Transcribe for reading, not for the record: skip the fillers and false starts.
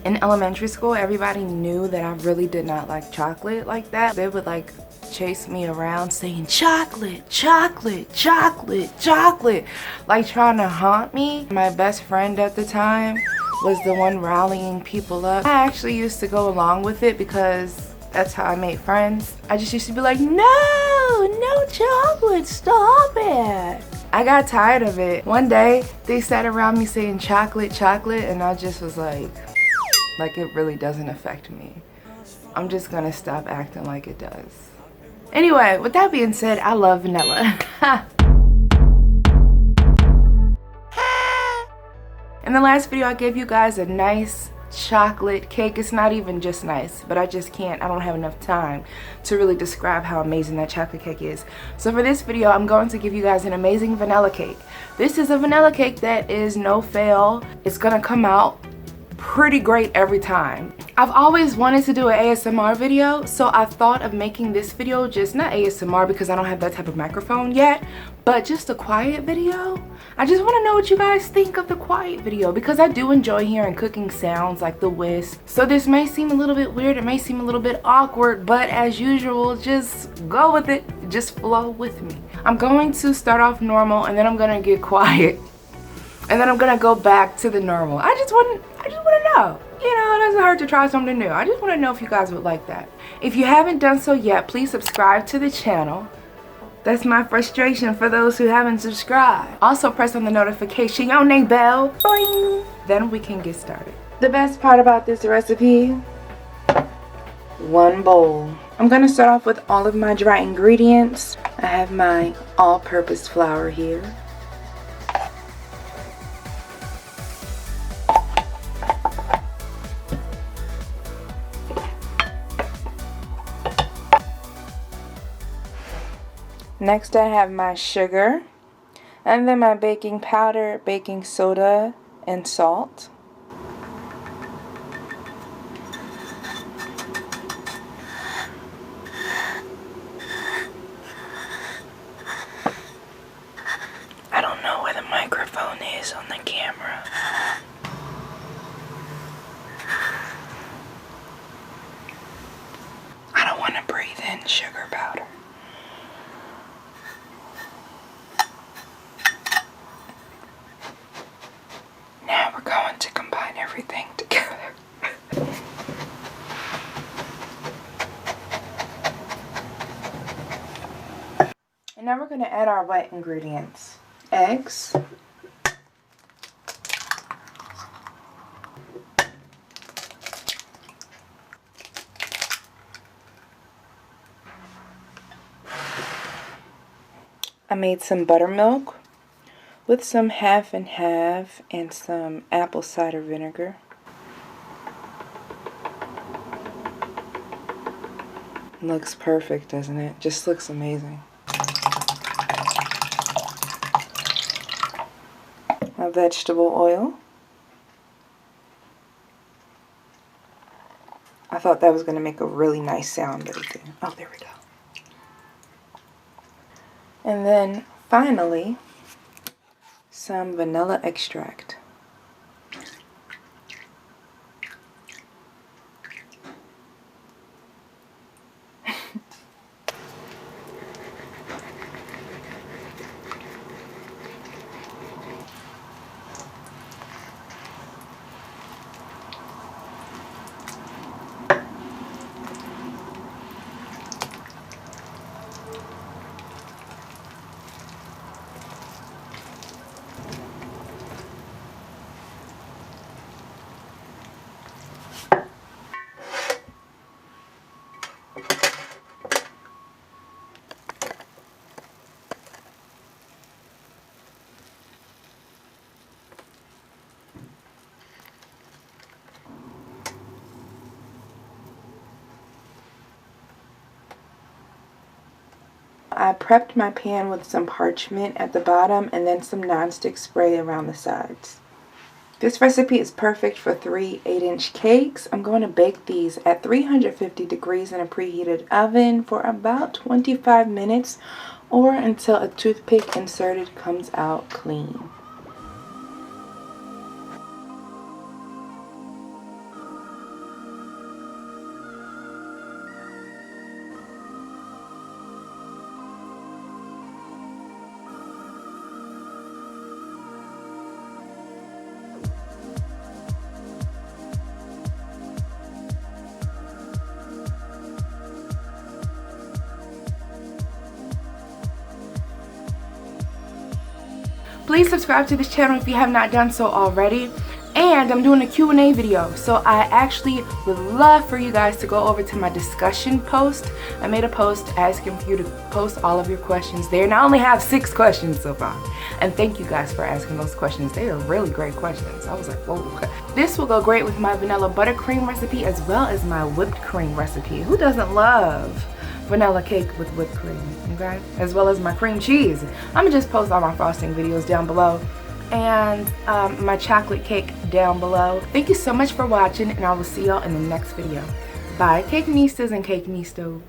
In elementary school, everybody knew that I really did not like chocolate like that. They would like chase me around saying chocolate, chocolate, chocolate, chocolate, like trying to haunt me. My best friend at the time was the one rallying people up. I actually used to go along with it because that's how I made friends. I just used to be like, no chocolate, stop it. I got tired of it. One day they sat around me saying chocolate, chocolate, and I just was like it really doesn't affect me. I'm just gonna stop acting like it does. Anyway, with that being said, I love vanilla. In the last video, I gave you guys a nice chocolate cake. It's not even just nice, but I don't have enough time to really describe how amazing that chocolate cake is. So for this video, I'm going to give you guys an amazing vanilla cake. This is a vanilla cake that is no fail. It's gonna come out pretty great every time. I've always wanted to do an ASMR video, so I thought of making this video just not ASMR because I don't have that type of microphone yet, but just a quiet video. I just want to know what you guys think of the quiet video because I do enjoy hearing cooking sounds like the whisk. So this may seem a little bit weird, it may seem a little bit awkward, but as usual, just go with it, just flow with me. I'm going to start off normal and then I'm gonna get quiet. And then I'm gonna go back to the normal. I just wanna know. You know, it doesn't hurt to try something new. I just wanna know if you guys would like that. If you haven't done so yet, please subscribe to the channel. That's my frustration for those who haven't subscribed. Also press on the notification bell. Boing. Then we can get started. The best part about this recipe, one bowl. I'm gonna start off with all of my dry ingredients. I have my all-purpose flour here. Next I have my sugar, and then my baking powder, baking soda, and salt. I don't know where the microphone is on the camera. I don't want to breathe in sugar powder. Now we're going to combine everything together. And now we're going to add our wet ingredients. Eggs. I made some buttermilk with some half and half and some apple cider vinegar. Looks perfect, doesn't it? Just looks amazing. My vegetable oil. I thought that was going to make a really nice sound, but it didn't. Oh, there we go. And then finally, some vanilla extract. I prepped my pan with some parchment at the bottom and then some nonstick spray around the sides. This recipe is perfect for 3 8-inch cakes. I'm going to bake these at 350 degrees in a preheated oven for about 25 minutes or until a toothpick inserted comes out clean. Please subscribe to this channel if you have not done so already. And I'm doing a Q&A video, so I actually would love for you guys to go over to my discussion post. I made a post asking for you to post all of your questions there, and I only have 6 questions so far. And thank you guys for asking those questions. They are really great questions. I was like, whoa. This will go great with my vanilla buttercream recipe as well as my whipped cream recipe. Who doesn't love vanilla cake with whipped cream, okay? As well as my cream cheese. I'm gonna just post all my frosting videos down below, and my chocolate cake down below. Thank you so much for watching, and I will see y'all in the next video. Bye, Cakenistas and Cakenistos.